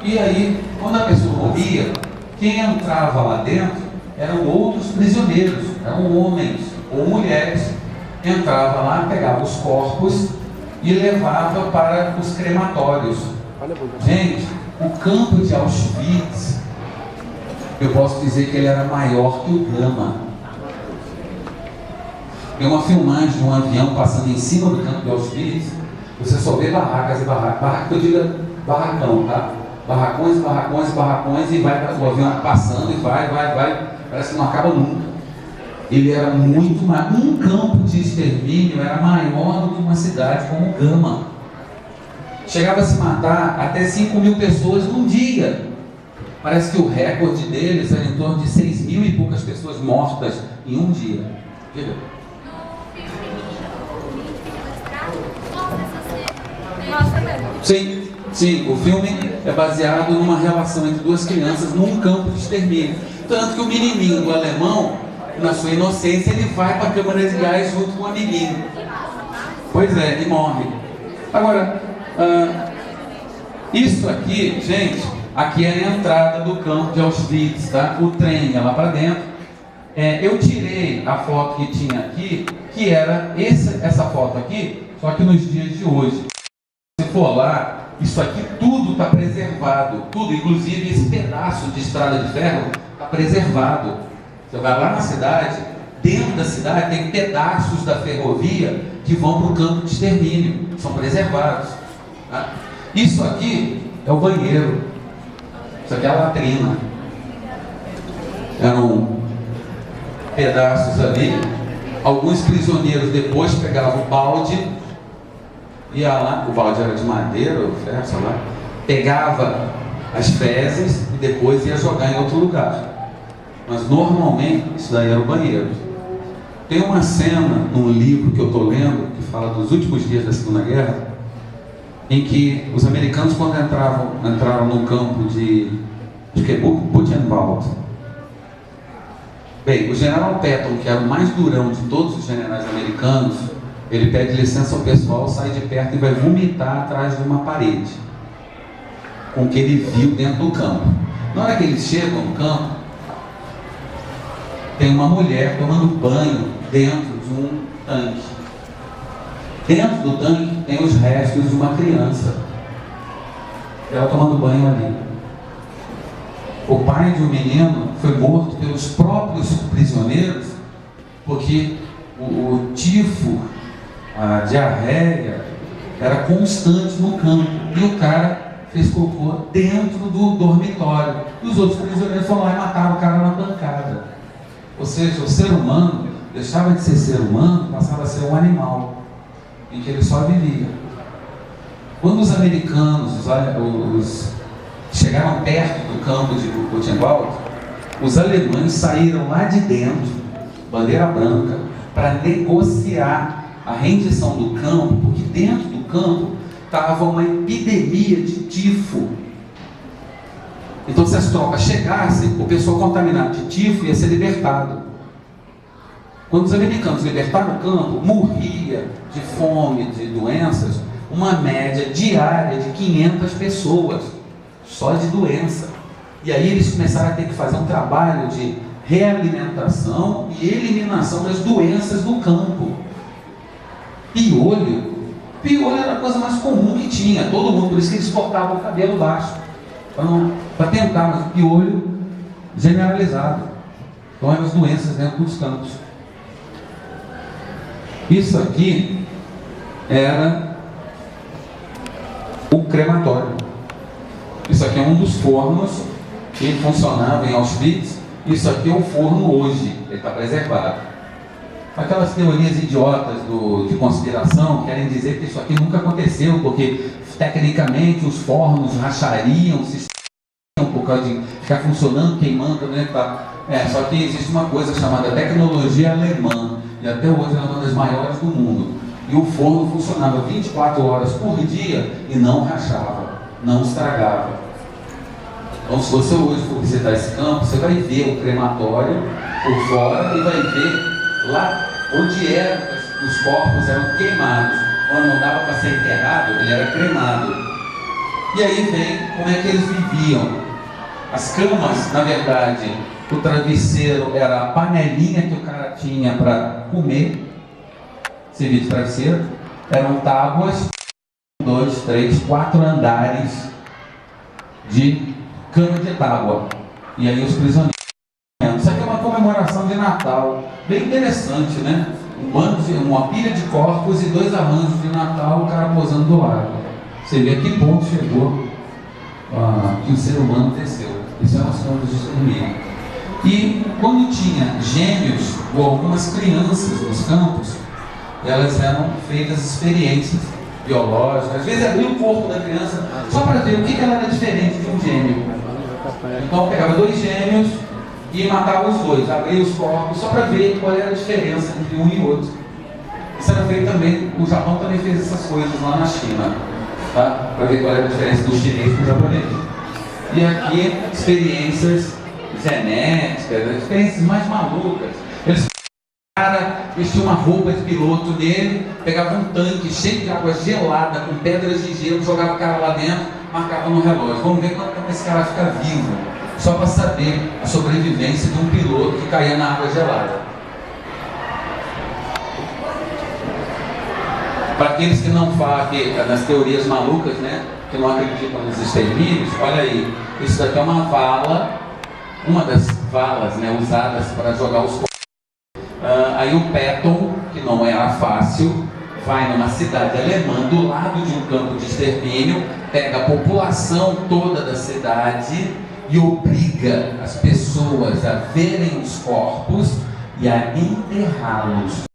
E aí, quando a pessoa morria, quem entrava lá dentro eram outros prisioneiros, eram homens ou mulheres. Entrava lá, pegava os corpos e levava para os crematórios. Gente, o campo de Auschwitz, eu posso dizer que ele era maior que o Gama. Tem uma filmagem de um avião passando em cima do campo de Auschwitz. Você só vê barracas e barracas. Barraca que eu digo barracão, tá? Barracões, barracões, barracões, e vai o avião passando e vai. Parece que não acaba nunca. Ele era muito maior. Um campo de extermínio era maior do que uma cidade como Gama. Chegava a se matar até 5.000 pessoas num dia. Parece que o recorde deles era em torno de 6.000 e poucas pessoas mortas em um dia. Diga. Sim, o filme é baseado numa relação entre duas crianças num campo de extermínio. Tanto que o menininho do alemão, na sua inocência, ele vai para a câmara de gás junto com o amiguinho. Pois é, e morre. Agora, isso aqui, gente, aqui é a entrada do campo de Auschwitz, tá? O trem é lá para dentro. Eu tirei a foto que tinha aqui, que era essa foto aqui, só que nos dias de hoje. Se for lá, isso aqui tudo está preservado, tudo, inclusive esse pedaço de estrada de ferro está preservado. Você vai lá na cidade, dentro da cidade tem pedaços da ferrovia que vão para o campo de extermínio, são preservados. Tá? Isso aqui é o banheiro, isso aqui é a latrina. Eram pedaços ali. Alguns prisioneiros depois pegavam o balde, ia lá, o balde era de madeira ou ferro, sei lá, pegava as fezes e depois ia jogar em outro lugar. Mas normalmente isso daí era o banheiro. Tem uma cena num livro que eu estou lendo, que fala dos últimos dias da Segunda Guerra, em que os americanos, quando entraram no campo de Buchenwald. Bem, o general Patton, que era o mais durão de todos os generais americanos, ele pede licença ao pessoal, sai de perto e vai vomitar atrás de uma parede, com o que ele viu dentro do campo. Na hora que eles chegam no campo, tem uma mulher tomando banho dentro de um tanque. Dentro do tanque tem os restos de uma criança. Ela tomando banho ali. O pai de um menino foi morto pelos próprios prisioneiros, porque o tifo, a diarreia, era constante no campo. E o cara fez cocô dentro do dormitório. E os outros prisioneiros foram lá e mataram o cara na pancada. Ou seja, o ser humano deixava de ser ser humano, passava a ser um animal, em que ele só vivia. Quando os americanos, chegaram perto do campo de Buchenwald, os alemães saíram lá de dentro, bandeira branca, para negociar a rendição do campo, porque dentro do campo estava uma epidemia de tifo. Então, se as tropas chegassem, o pessoal contaminado de tifo ia ser libertado. Quando os americanos libertaram o campo, morria de fome, de doenças, uma média diária de 500 pessoas, só de doença. E aí eles começaram a ter que fazer um trabalho de realimentação e eliminação das doenças do campo. Piolho era a coisa mais comum que tinha, todo mundo, por isso que eles cortavam o cabelo baixo, para tentar, mas o piolho generalizado. Então eram as doenças dentro dos campos. Isso aqui era o crematório. Isso aqui é um dos fornos que funcionava em Auschwitz. Isso aqui é o forno hoje, ele está preservado. Aquelas teorias idiotas de conspiração querem dizer que isso aqui nunca aconteceu, porque tecnicamente os fornos rachariam, se por causa de ficar funcionando, queimando, né? Só que existe uma coisa chamada tecnologia alemã, e até hoje é uma das maiores do mundo. E o forno funcionava 24 horas por dia e não rachava, não estragava. Então, se você hoje for visitar esse campo, você vai ver o crematório por fora e vai ver lá onde os corpos eram queimados. Quando não dava para ser enterrado, ele era cremado. E aí vem como é que eles viviam. As camas, na verdade, o travesseiro era a panelinha que o cara tinha para comer, servir de travesseiro. Eram tábuas, 2, 3, 4 andares de cama de tábua. E aí os prisioneiros. Isso aqui é uma comemoração de Natal, bem interessante, né? Uma pilha de corpos e 2 arranjos de Natal, o cara posando do lado. Você vê a que ponto chegou que o ser humano desceu. Isso é uma coisas de extermínio. E quando tinha gêmeos ou algumas crianças nos campos, elas eram feitas experiências biológicas. Às vezes abria o corpo da criança só para ver o que ela era diferente de um gêmeo. Então pegava 2 gêmeos e matava os 2, abria os corpos só para ver qual era a diferença entre um e outro. Isso era feito também, o Japão também fez essas coisas lá na China, tá? Para ver qual era a diferença do chinês para o japonês. E aqui, experiências genéticas, experiências mais malucas. Eles vestia uma roupa de piloto nele, pegava um tanque cheio de água gelada, com pedras de gelo, jogava o cara lá dentro, marcava no relógio. Vamos ver quanto tempo esse cara fica vivo, só para saber a sobrevivência de um piloto que caía na água gelada. Para aqueles que não falam, nas teorias malucas, né, que não acreditam nos extermínios, olha aí, isso daqui é uma vala, uma das valas, né, usadas para jogar os corpos. Aí o Patton, que não era fácil, vai numa cidade alemã do lado de um campo de extermínio, pega a população toda da cidade e obriga as pessoas a verem os corpos e a enterrá-los.